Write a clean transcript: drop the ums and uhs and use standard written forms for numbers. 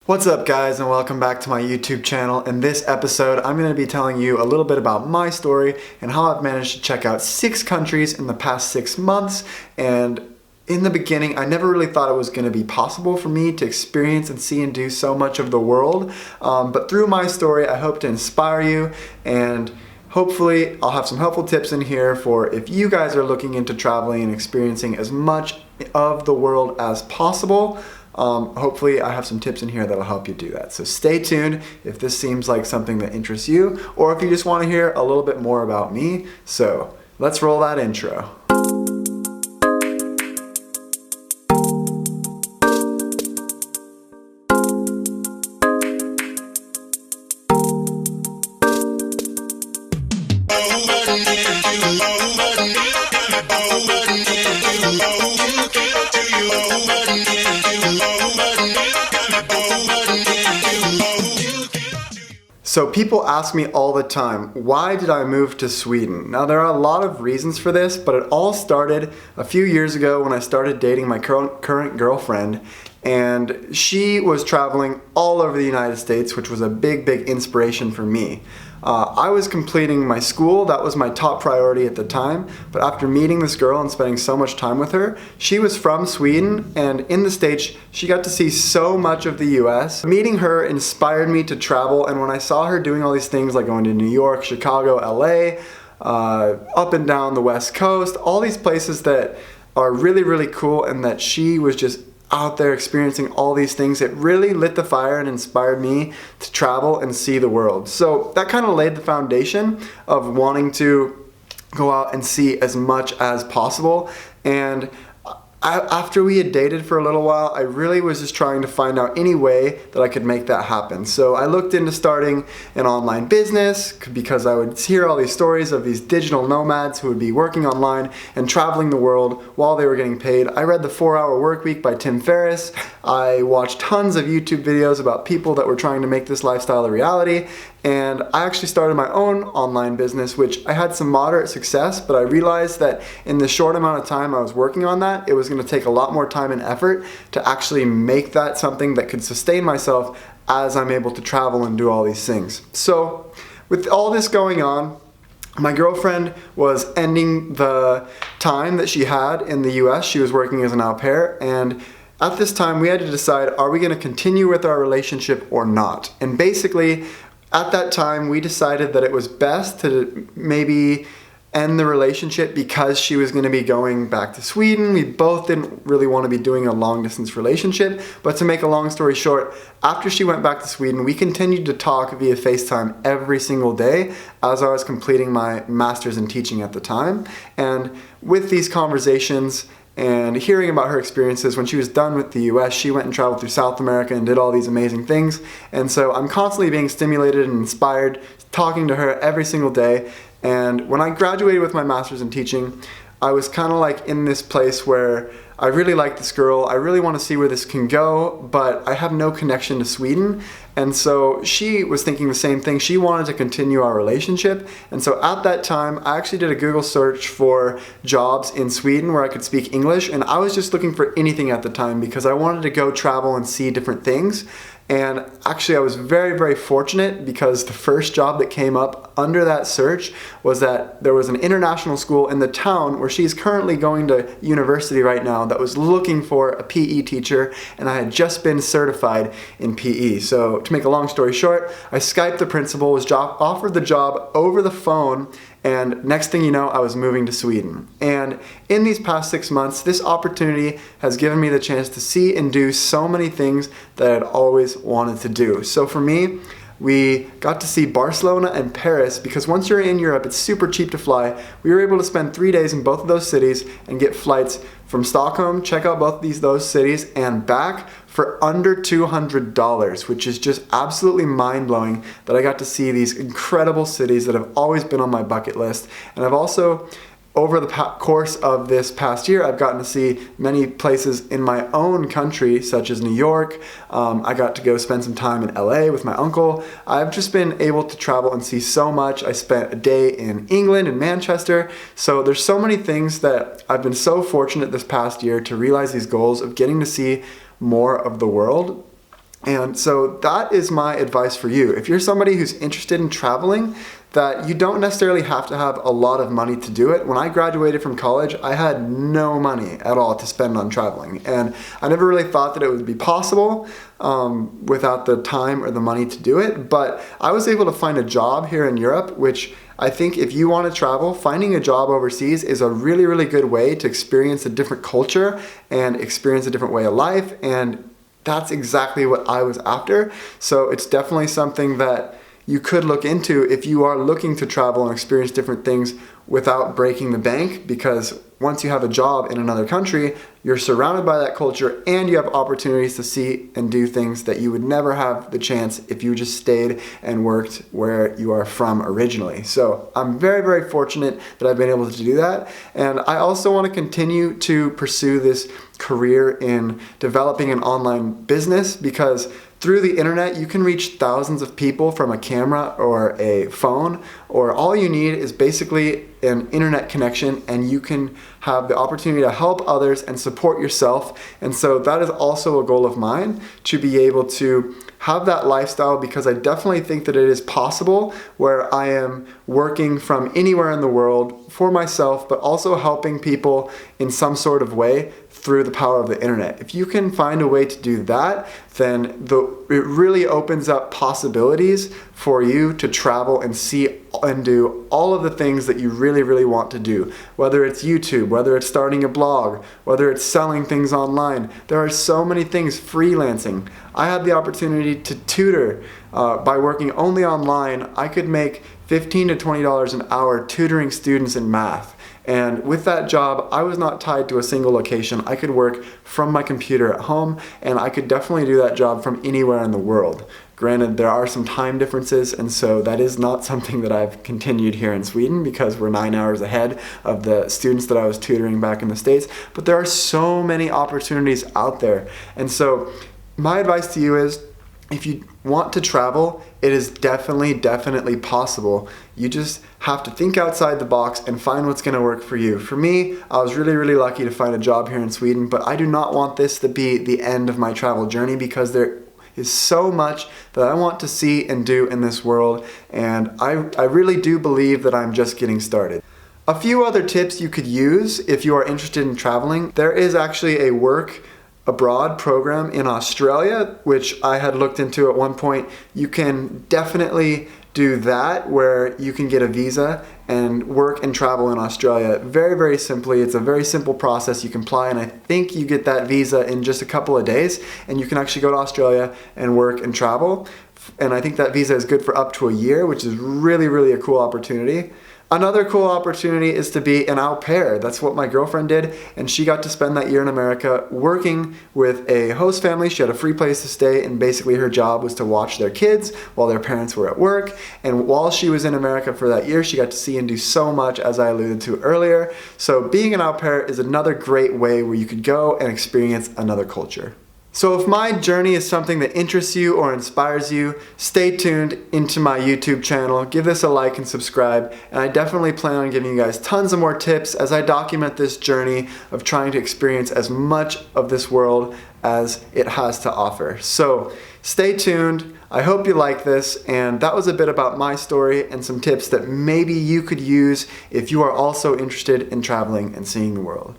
What's up guys, and welcome back to my YouTube channel. In this episode, I'm going to be telling you a little bit about my story and how I've managed to check out 6 countries in the past 6 months. And in the beginning, I never really thought it was going to be possible for me to experience and see and do so much of the world. But through my story, I hope to inspire you, and hopefully I'll have some helpful tips in here for if you guys are looking into traveling and experiencing as much of the world as possible. Hopefully I have some tips in here that'll help you do that. So stay tuned if this seems like something that interests you, or if you just want to hear a little bit more about me. So let's roll that intro. So people ask me all the time, why did I move to Sweden? Now there are a lot of reasons for this, but it all started a few years ago when I started dating my current girlfriend, and she was traveling all over the United States, which was a big inspiration for me. I was completing my school, that was my top priority at the time, but after meeting this girl and spending so much time with her, she was from Sweden, and in the States, she got to see so much of the US. Meeting her inspired me to travel, and when I saw her doing all these things like going to New York, Chicago, LA, up and down the West Coast, all these places that are really cool, and that she was just out there experiencing all these things, it really lit the fire and inspired me to travel and see the world. So that kind of laid the foundation of wanting to go out and see as much as possible. And after we had dated for a little while, I really was just trying to find out any way that I could make that happen. So I looked into starting an online business because I would hear all these stories of these digital nomads who would be working online and traveling the world while they were getting paid. I read The 4-Hour Workweek by Tim Ferriss. I watched tons of YouTube videos about people that were trying to make this lifestyle a reality. And I actually started my own online business, which I had some moderate success, but I realized that in the short amount of time I was working on that, it was going to take a lot more time and effort to actually make that something that could sustain myself as I'm able to travel and do all these things. So with all this going on, my girlfriend was ending the time that she had in the US. She was working as an au pair, and at this time we had to decide, are we going to continue with our relationship or not? And basically, at that time, we decided that it was best to maybe end the relationship because she was going to be going back to Sweden. We both didn't really want to be doing a long distance relationship, but to make a long story short, after she went back to Sweden, we continued to talk via FaceTime every single day as I was completing my master's in teaching at the time. And with these conversations and hearing about her experiences, when she was done with the US, she went and traveled through South America and did all these amazing things. And so I'm constantly being stimulated and inspired, talking to her every single day. And when I graduated with my master's in teaching, I was kind of like in this place where I really like this girl, I really want to see where this can go, but I have no connection to Sweden. And so she was thinking the same thing. She wanted to continue our relationship. And so at that time, I actually did a Google search for jobs in Sweden where I could speak English. And I was just looking for anything at the time because I wanted to go travel and see different things. And actually I was very fortunate because the first job that came up under that search was that there was an international school in the town where she's currently going to university right now that was looking for a PE teacher, and I had just been certified in PE. So to make a long story short, I Skyped the principal, was offered the job over the phone, and next thing you know, I was moving to Sweden. And in these past 6 months, this opportunity has given me the chance to see and do so many things that I'd always wanted to do. So for me, we got to see Barcelona and Paris because once you're in Europe, it's super cheap to fly. We were able to spend 3 days in both of those cities and get flights from Stockholm, check out those cities, and back for under $200, which is just absolutely mind-blowing that I got to see these incredible cities that have always been on my bucket list. And I've also, over the course of this past year, I've gotten to see many places in my own country, such as New York. I got to go spend some time in LA with my uncle. I've just been able to travel and see so much. I spent a day in England, in Manchester. So there's so many things that I've been so fortunate this past year to realize these goals of getting to see more of the world. And so that is my advice for you. If you're somebody who's interested in traveling, that you don't necessarily have to have a lot of money to do it. When I graduated from college, I had no money at all to spend on traveling. And I never really thought that it would be possible without the time or the money to do it. But I was able to find a job here in Europe, which I think if you want to travel, finding a job overseas is a really, really good way to experience a different culture and experience a different way of life. And that's exactly what I was after. So it's definitely something that you could look into if you are looking to travel and experience different things without breaking the bank, because once you have a job in another country, you're surrounded by that culture and you have opportunities to see and do things that you would never have the chance if you just stayed and worked where you are from originally. So I'm very, very fortunate that I've been able to do that. And I also want to continue to pursue this career in developing an online business, because through the internet, you can reach thousands of people from a camera or a phone, or all you need is basically an internet connection, and you can have the opportunity to help others and support yourself. And so that is also a goal of mine, to be able to have that lifestyle, because I definitely think that it is possible where I am working from anywhere in the world for myself, but also helping people in some sort of way through the power of the internet. If you can find a way to do that, then it really opens up possibilities for you to travel and see and do all of the things that you really, really want to do. Whether it's YouTube, whether it's starting a blog, whether it's selling things online. There are so many things, freelancing. I had the opportunity to tutor by working only online. I could make $15 to $20 an hour tutoring students in math. And with that job, I was not tied to a single location. I could work from my computer at home, and I could definitely do that job from anywhere in the world. Granted, there are some time differences, and so that is not something that I've continued here in Sweden, because we're 9 hours ahead of the students that I was tutoring back in the States. But there are so many opportunities out there. And so my advice to you is, if you want to travel, it is definitely possible. You just have to think outside the box and find what's going to work for you. For me, I was really, really lucky to find a job here in Sweden, but I do not want this to be the end of my travel journey, because there is so much that I want to see and do in this world, and I really do believe that I'm just getting started. A few other tips you could use if you are interested in traveling. There is actually a work abroad program in Australia, which I had looked into at one point. You can definitely do that, where you can get a visa and work and travel in Australia very, very simply. It's a very simple process. You can apply, and I think you get that visa in just a couple of days, and you can actually go to Australia and work and travel. And I think that visa is good for up to a year, which is really, really a cool opportunity. Another cool opportunity is to be an au pair. That's what my girlfriend did, and she got to spend that year in America working with a host family. She had a free place to stay, and basically her job was to watch their kids while their parents were at work. And while she was in America for that year, she got to see and do so much, as I alluded to earlier. So being an au pair is another great way where you could go and experience another culture. So if my journey is something that interests you or inspires you, stay tuned into my YouTube channel, give this a like and subscribe, and I definitely plan on giving you guys tons of more tips as I document this journey of trying to experience as much of this world as it has to offer. So stay tuned. I hope you like this, and that was a bit about my story and some tips that maybe you could use if you are also interested in traveling and seeing the world.